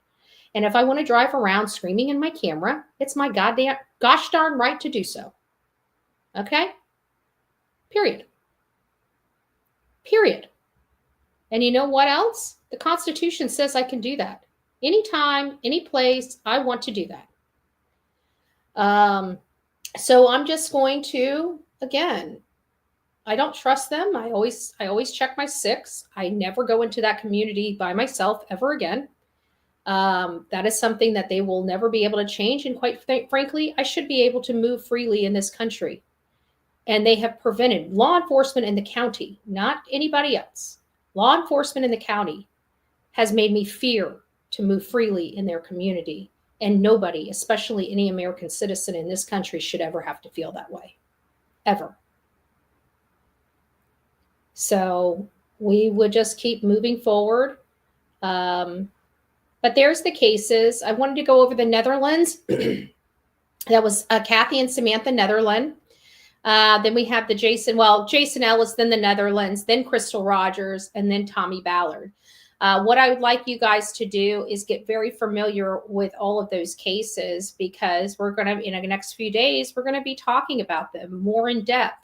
And if I want to drive around screaming in my camera, it's my gosh darn right to do so. Okay? Period. Period. And you know what else? The Constitution says I can do that. Anytime, any place, I want to do that. So I'm just going to, again, I don't trust them. I always check my 6. I never go into that community by myself ever again. That is something that they will never be able to change. And quite frankly, I should be able to move freely in this country. And they have prevented law enforcement in the county, not anybody else. Law enforcement in the county has made me fear to move freely in their community. And nobody, especially any American citizen in this country, should ever have to feel that way. Ever. So we would just keep moving forward. But there's the cases. I wanted to go over the Netherlands. That was Kathy and Samantha Netherland. Then we have Jason Ellis, then the Netherlands, then Crystal Rogers, and then Tommy Ballard. What I would like you guys to do is get very familiar with all of those cases, because we're going to, in the next few days, we're going to be talking about them more in depth.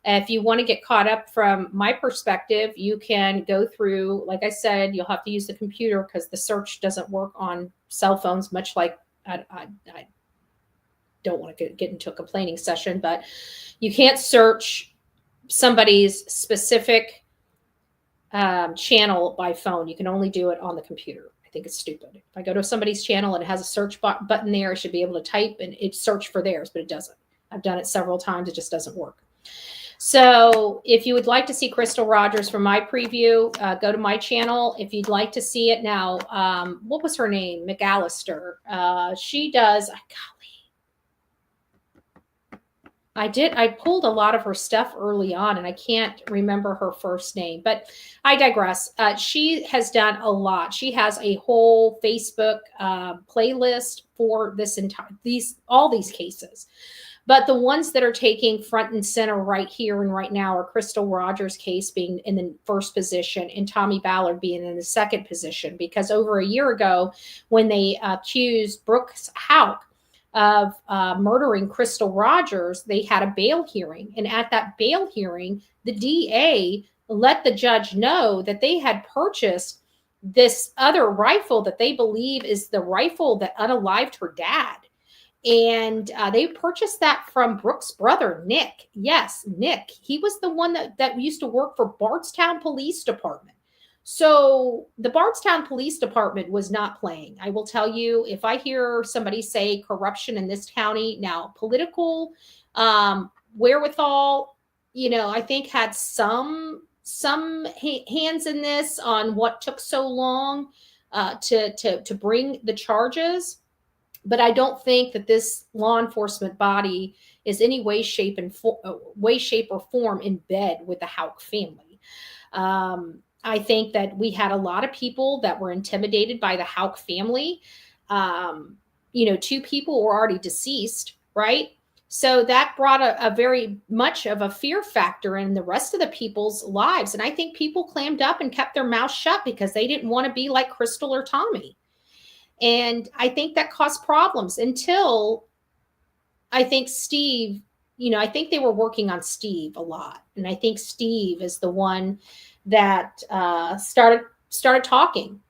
If you want to get caught up from my perspective, you can go through, like I said, you'll have to use the computer because the search doesn't work on cell phones, much like I don't want to get into a complaining session, but you can't search somebody's specific channel by phone. You can only do it on the computer. I think it's stupid. If I go to somebody's channel and it has a search button there, I should be able to type and it search for theirs, but it doesn't. I've done it several times. It just doesn't work. So if you would like to see Crystal Rogers from my preview, go to my channel. If you'd like to see it now, what was her name? McAllister. She does, I pulled a lot of her stuff early on and I can't remember her first name, but I digress. She has done a lot. She has a whole Facebook playlist for all these cases. But the ones that are taking front and center right here and right now are Crystal Rogers' case being in the first position and Tommy Ballard being in the second position, because over a year ago when they accused Brooks Houck of murdering Crystal Rogers, they had a bail hearing. And at that bail hearing, the DA let the judge know that they had purchased this other rifle that they believe is the rifle that unalived her dad. And they purchased that from Brooks' brother, Nick. Yes, Nick. He was the one that used to work for Bardstown Police Department. So the Bardstown Police Department was not playing. I will tell you, if I hear somebody say corruption in this county, now political wherewithal, I think had some hands in this on what took so long to bring the charges. But I don't think that this law enforcement body is any way, shape, or form in bed with the Houck family. I think that we had a lot of people that were intimidated by the Houck family. 2 people were already deceased, right? So that brought a very much of a fear factor in the rest of the people's lives. And I think people clammed up and kept their mouth shut because they didn't want to be like Crystal or Tommy. And I think that caused problems until I think Steve, I think they were working on Steve a lot. And I think Steve is the one that started talking.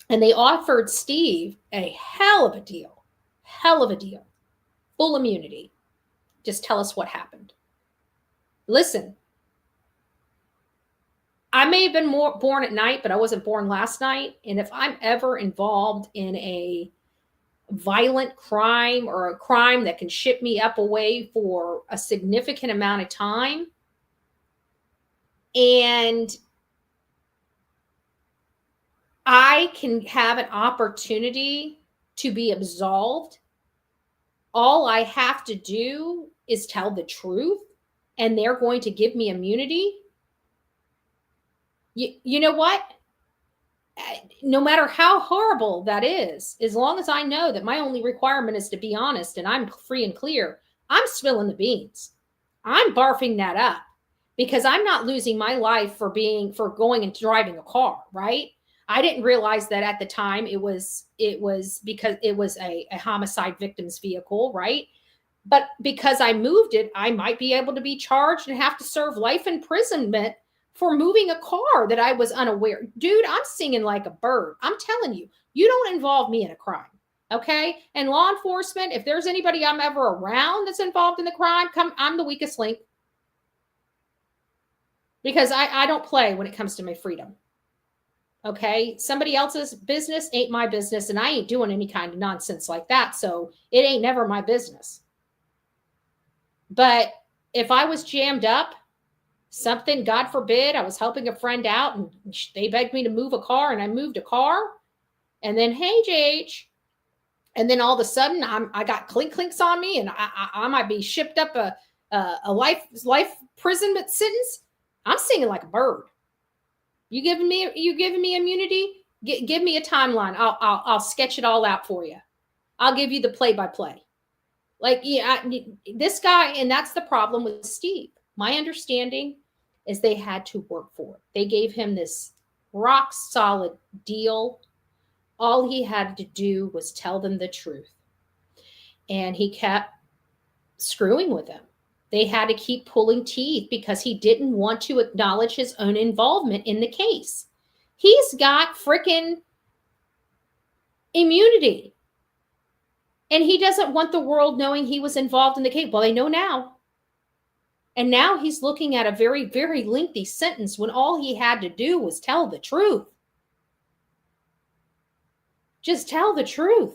And they offered Steve a hell of a deal, full immunity. Just tell us what happened. Listen, I may have been born at night, but I wasn't born last night. And if I'm ever involved in a violent crime or a crime that can ship me up away for a significant amount of time, and I can have an opportunity to be absolved, all I have to do is tell the truth, and they're going to give me immunity. You know what? No matter how horrible that is, as long as I know that my only requirement is to be honest and I'm free and clear, I'm spilling the beans. I'm barfing that up because I'm not losing my life for going and driving a car, right? I didn't realize that at the time it was because it was a homicide victim's vehicle, right? But because I moved it, I might be able to be charged and have to serve life imprisonment for moving a car that I was unaware. Dude, I'm singing like a bird. I'm telling you, you don't involve me in a crime, okay? And law enforcement, if there's anybody I'm ever around that's involved in the crime, I'm the weakest link. Because I don't play when it comes to my freedom, okay? Somebody else's business ain't my business, and I ain't doing any kind of nonsense like that, so it ain't never my business. But if I was jammed up, something, God forbid, I was helping a friend out and they begged me to move a car and I moved a car. And then, hey, JH. And then all of a sudden I got clinks on me and I might be shipped up a life imprisonment sentence. I'm singing like a bird. You giving me immunity? Give me a timeline. I'll sketch it all out for you. I'll give you the play-by-play. This guy, and that's the problem with Steve. My understanding is they had to work for it. They gave him this rock solid deal. All he had to do was tell them the truth. And he kept screwing with them. They had to keep pulling teeth because he didn't want to acknowledge his own involvement in the case. He's got freaking immunity. And he doesn't want the world knowing he was involved in the case. Well, they know now. And now he's looking at a very, very lengthy sentence when all he had to do was tell the truth. Just tell the truth.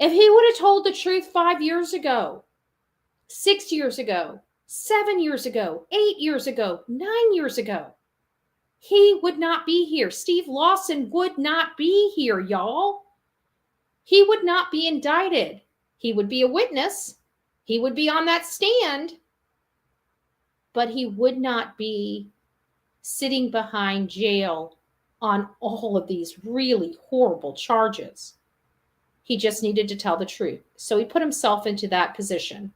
If he would have told the truth 5 years ago, 6 years ago, 7 years ago, 8 years ago, 9 years ago, he would not be here. Steve Lawson would not be here, y'all. He would not be indicted. He would be a witness. He would be on that stand, but he would not be sitting behind jail on all of these really horrible charges. He just needed to tell the truth. So he put himself into that position.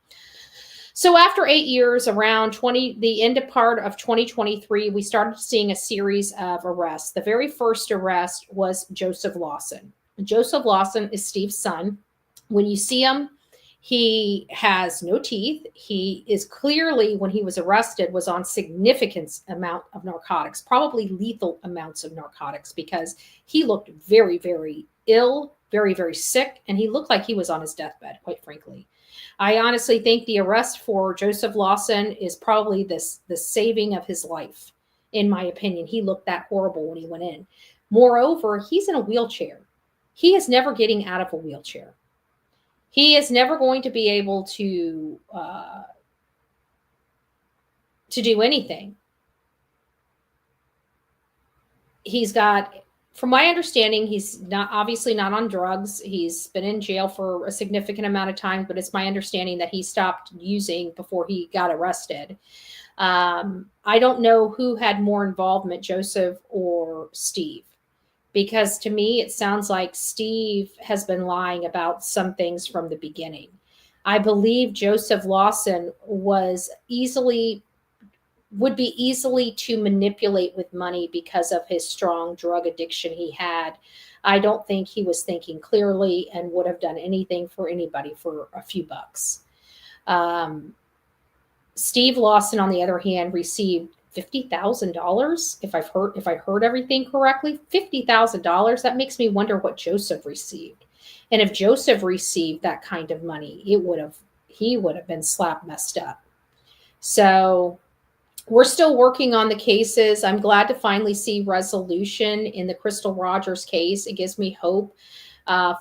So after 8 years, around the end of part of 2023, we started seeing a series of arrests. The very first arrest was Joseph Lawson. Joseph Lawson is Steve's son. When you see him, he has no teeth. He is clearly, when he was arrested, was on significant amount of narcotics, probably lethal amounts of narcotics, because he looked very, very ill, very, very sick, and he looked like he was on his deathbed, quite frankly. I honestly think the arrest for Joseph Lawson is probably the saving of his life, in my opinion. He looked that horrible when he went in. Moreover, he's in a wheelchair. He is never getting out of a wheelchair. He is never going to be able to do anything. He's got, from my understanding, he's not obviously not on drugs. He's been in jail for a significant amount of time, but it's my understanding that he stopped using before he got arrested. I don't know who had more involvement, Joseph or Steve, because to me, it sounds like Steve has been lying about some things from the beginning. I believe Joseph Lawson would be easily to manipulate with money because of his strong drug addiction he had. I don't think he was thinking clearly and would have done anything for anybody for a few bucks. Steve Lawson, on the other hand, received $50,000. If I heard everything correctly, $50,000. That makes me wonder what Joseph received. And if Joseph received that kind of money, he would have been slap messed up. So we're still working on the cases. I'm glad to finally see resolution in the Crystal Rogers case. It gives me hope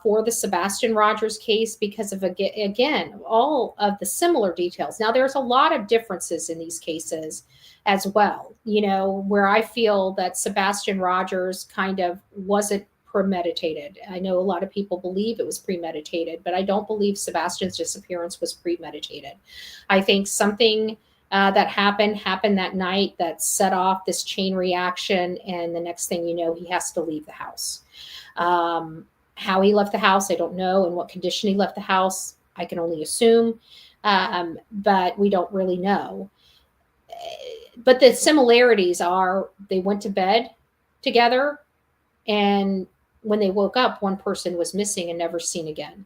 for the Sebastian Rogers case because of, again, all of the similar details. Now, there's a lot of differences in these cases as well, where I feel that Sebastian Rogers kind of wasn't premeditated. I know a lot of people believe it was premeditated, but I don't believe Sebastian's disappearance was premeditated. I think something that happened that night that set off this chain reaction, and the next thing you know, he has to leave the house. How he left the house, I don't know. In what condition he left the house, I can only assume, but we don't really know. But the similarities are they went to bed together, and when they woke up, one person was missing and never seen again.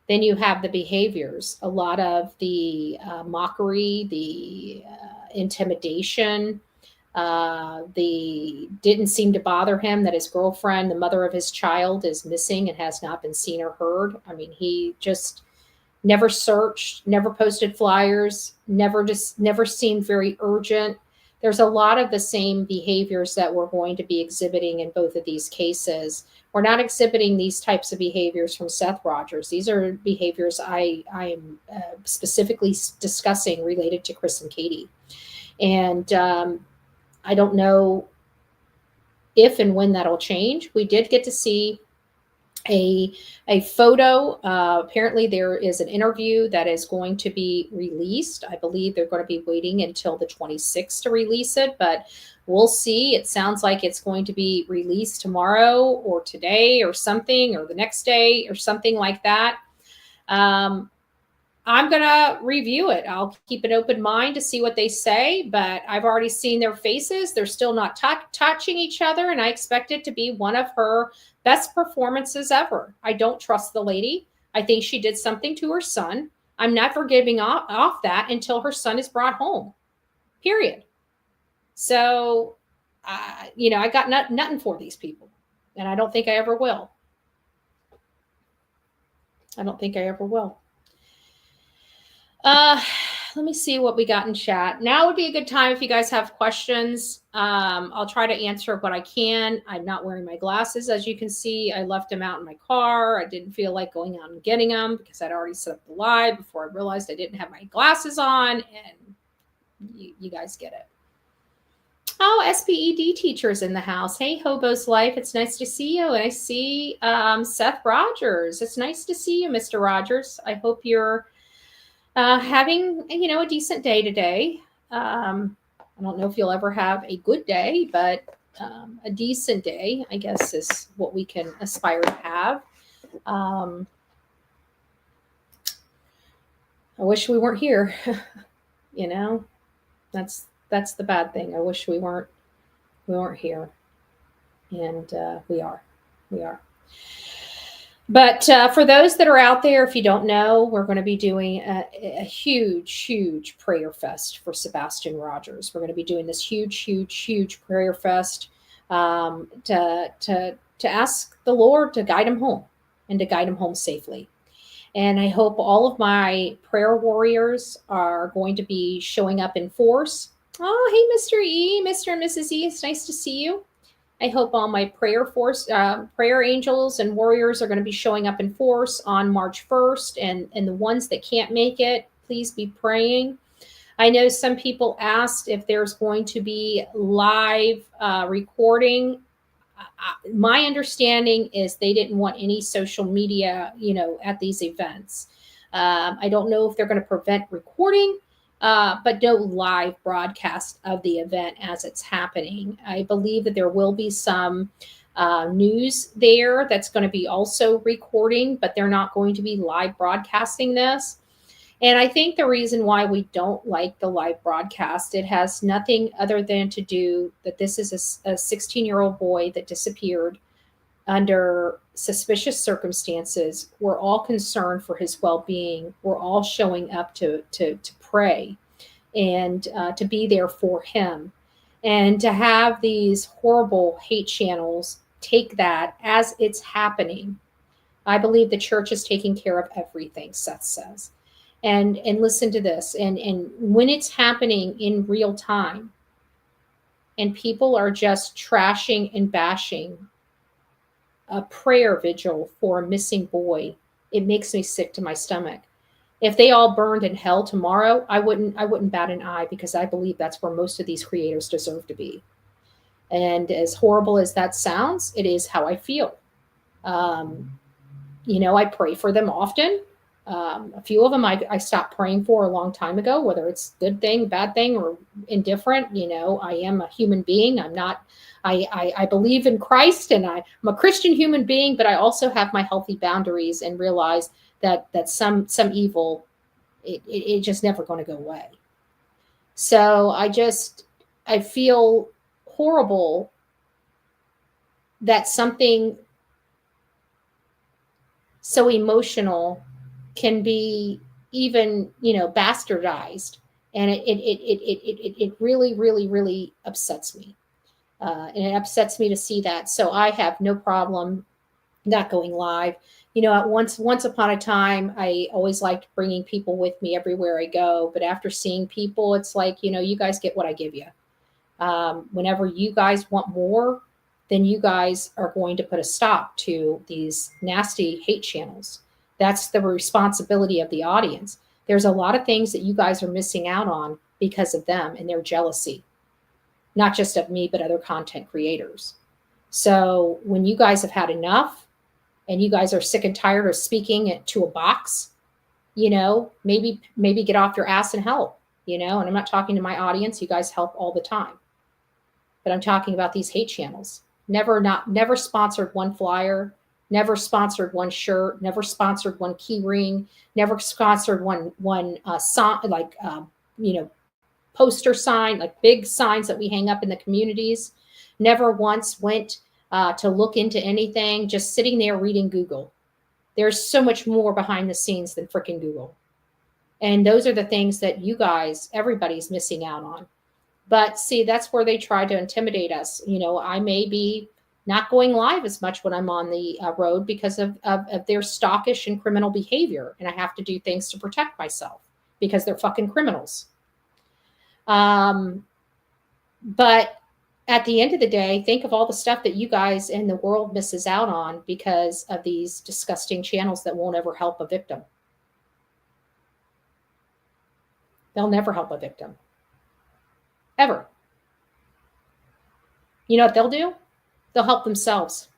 Then you have the behaviors, a lot of the mockery, the intimidation. Didn't seem to bother him that his girlfriend, the mother of his child, is missing and has not been seen or heard. I mean, he just never searched, never posted flyers, never seemed very urgent. There's a lot of the same behaviors that we're going to be exhibiting in both of these cases. We're not exhibiting these types of behaviors from Seth Rogers. These are behaviors I am specifically discussing related to Chris and Katie. And I don't know if and when that'll change. We did get to see a photo. Apparently there is an interview that is going to be released. I believe they're going to be waiting until the 26th to release it, but we'll see. It sounds like it's going to be released tomorrow or today or something, or the next day or something like that. I'm going to review it. I'll keep an open mind to see what they say, but I've already seen their faces. They're still not touching each other, and I expect it to be one of her best performances ever. I don't trust the lady. I think she did something to her son. I'm never giving off that until her son is brought home, period. So, I got nothing for these people, and I don't think I ever will. Let me see what we got in chat. Now would be a good time if you guys have questions. I'll try to answer what I can. I'm not wearing my glasses, as you can see. I left them out in my car. I didn't feel like going out and getting them because I'd already set up the live before I realized I didn't have my glasses on, and you guys get it. Oh, SPED teachers in the house. Hey, Hobo's Life. It's nice to see you. And I see Seth Rogers. It's nice to see you, Mr. Rogers. I hope you're having, a decent day today. I don't know if you'll ever have a good day, but a decent day, I guess, is what we can aspire to have. I wish we weren't here. That's the bad thing. I wish we weren't here, and we are. But for those that are out there, if you don't know, we're going to be doing a huge prayer fest for Sebastian Rogers. We're going to be doing this huge prayer fest to ask the Lord to guide him home and to guide him home safely. And I hope all of my prayer warriors are going to be showing up in force. Oh, hey, Mr. E, Mr. and Mrs. E, it's nice to see you. I hope all my prayer angels and warriors are going to be showing up in force on March 1st. And the ones that can't make it, please be praying. I know some people asked if there's going to be live recording. My understanding is they didn't want any social media, at these events. I don't know if they're going to prevent recording, but no live broadcast of the event as it's happening. I believe that there will be some news there that's going to be also recording, but they're not going to be live broadcasting this. And I think the reason why we don't like the live broadcast, it has nothing other than to do that this is a 16-year-old boy that disappeared under suspicious circumstances. We're all concerned for his well-being. We're all showing up to pray and to be there for him. And to have these horrible hate channels take that as it's happening. I believe the church is taking care of everything, Seth says. And listen to this. And when it's happening in real time and people are just trashing and bashing a prayer vigil for a missing boy, it makes me sick to my stomach. If they all burned in hell tomorrow, I wouldn't bat an eye, because I believe that's where most of these creators deserve to be. And as horrible as that sounds, it is how I feel. I pray for them often. A few of them I stopped praying for a long time ago, whether it's good thing, bad thing, or indifferent. I am a human being. I believe in Christ, and I'm a Christian human being, but I also have my healthy boundaries and realize that some evil, it just never going to go away. So I feel horrible that something so emotional can be even, bastardized. And it really upsets me. And it upsets me to see that. So I have no problem not going live. Once upon a time, I always liked bringing people with me everywhere I go. But after seeing people, it's like, you guys get what I give you. Whenever you guys want more, then you guys are going to put a stop to these nasty hate channels. That's the responsibility of the audience. There's a lot of things that you guys are missing out on because of them and their jealousy, not just of me, but other content creators. So when you guys have had enough and you guys are sick and tired of speaking it to a box, maybe get off your ass and help, and I'm not talking to my audience. You guys help all the time, but I'm talking about these hate channels. Never sponsored one flyer, never sponsored one shirt, never sponsored one key ring, never sponsored one sign, poster sign, like big signs that we hang up in the communities. Never once went to look into anything, just sitting there reading Google. There's so much more behind the scenes than freaking Google. And those are the things that you guys, everybody's missing out on. But see, that's where they try to intimidate us. I may be not going live as much when I'm on the road because of their stalkish and criminal behavior. And I have to do things to protect myself because they're fucking criminals. But at the end of the day, think of all the stuff that you guys in the world misses out on because of these disgusting channels that won't ever help a victim. They'll never help a victim. Ever. You know what they'll do? They'll help themselves.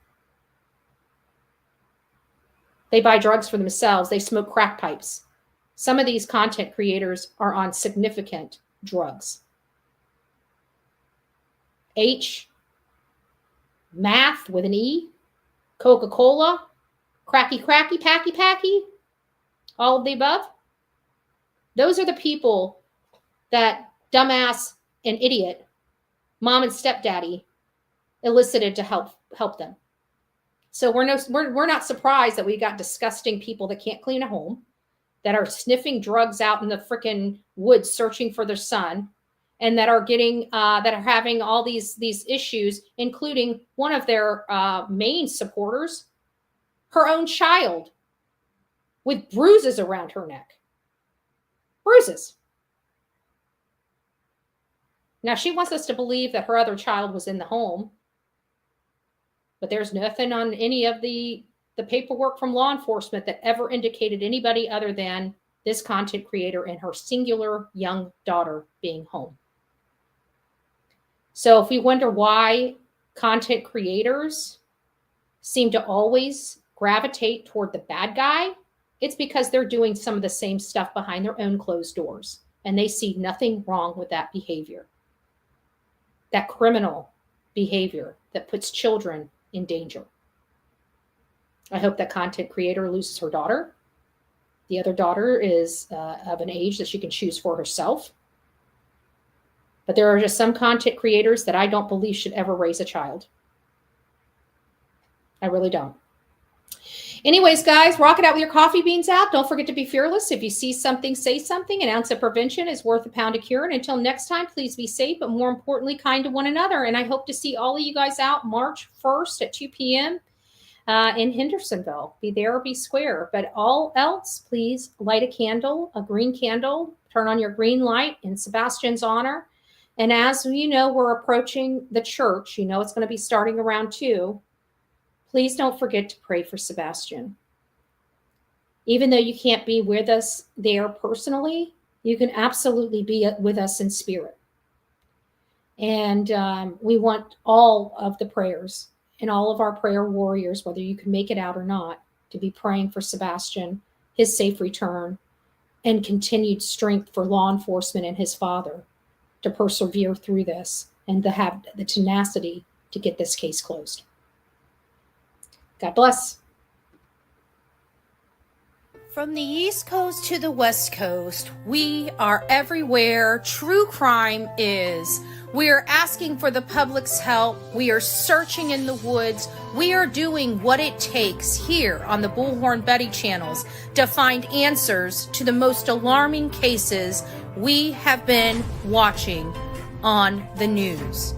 They buy drugs for themselves. They smoke crack pipes. Some of these content creators are on significant drugs. Math with an E, Coca-Cola, cracky, packy, all of the above. Those are the people that dumbass and idiot mom and stepdaddy elicited to help them. So we're not surprised that we got disgusting people that can't clean a home, that are sniffing drugs out in the freaking woods searching for their son, and that are getting that are having all these issues, including one of their main supporters, her own child, with bruises around her neck. Bruises. Now, she wants us to believe that her other child was in the home, but there's nothing on any of the paperwork from law enforcement that ever indicated anybody other than this content creator and her singular young daughter being home. So if we wonder why content creators seem to always gravitate toward the bad guy, it's because they're doing some of the same stuff behind their own closed doors, and they see nothing wrong with that behavior. That criminal behavior that puts children in danger. I hope that content creator loses her daughter. The other daughter is of an age that she can choose for herself. But there are just some content creators that I don't believe should ever raise a child. I really don't. Anyways, guys, rock it out with your coffee beans out. Don't forget to be fearless. If you see something, say something. An ounce of prevention is worth a pound of cure. And until next time, please be safe, but more importantly, kind to one another. And I hope to see all of you guys out March 1st at 2 p.m. In Hendersonville. Be there or be square. But all else, please light a candle, a green candle. Turn on your green light in Sebastian's honor. And as you know, we're approaching the church. You know it's going to be starting around 2. Please don't forget to pray for Sebastian. Even though you can't be with us there personally, you can absolutely be with us in spirit. And we want all of the prayers and all of our prayer warriors, whether you can make it out or not, to be praying for Sebastian, his safe return, and continued strength for law enforcement and his father to persevere through this and to have the tenacity to get this case closed. God bless. From the East Coast to the West Coast, we are everywhere true crime is. We are asking for the public's help. We are searching in the woods. We are doing what it takes here on the Bullhorn Betty channels to find answers to the most alarming cases we have been watching on the news.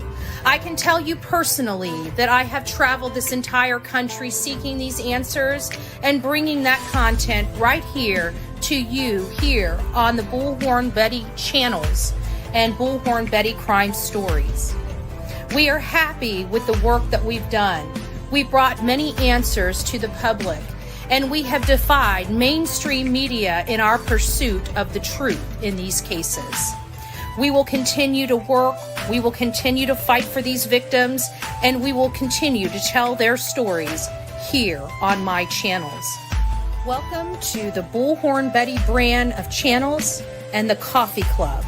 I can tell you personally that I have traveled this entire country seeking these answers and bringing that content right here to you here on the Bullhorn Betty channels and Bullhorn Betty Crime Stories. We are happy with the work that we've done. We brought many answers to the public, and we have defied mainstream media in our pursuit of the truth in these cases. We will continue to work, we will continue to fight for these victims, and we will continue to tell their stories here on my channels. Welcome to the Bullhorn Betty brand of channels and the Coffee Club.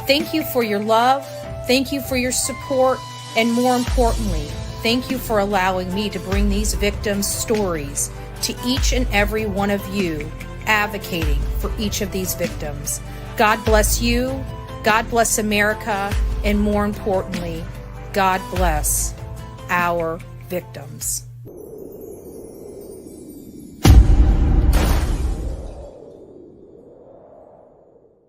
Thank you for your love, thank you for your support, and more importantly, thank you for allowing me to bring these victims' stories to each and every one of you, advocating for each of these victims. God bless you. God bless America, and more importantly, God bless our victims.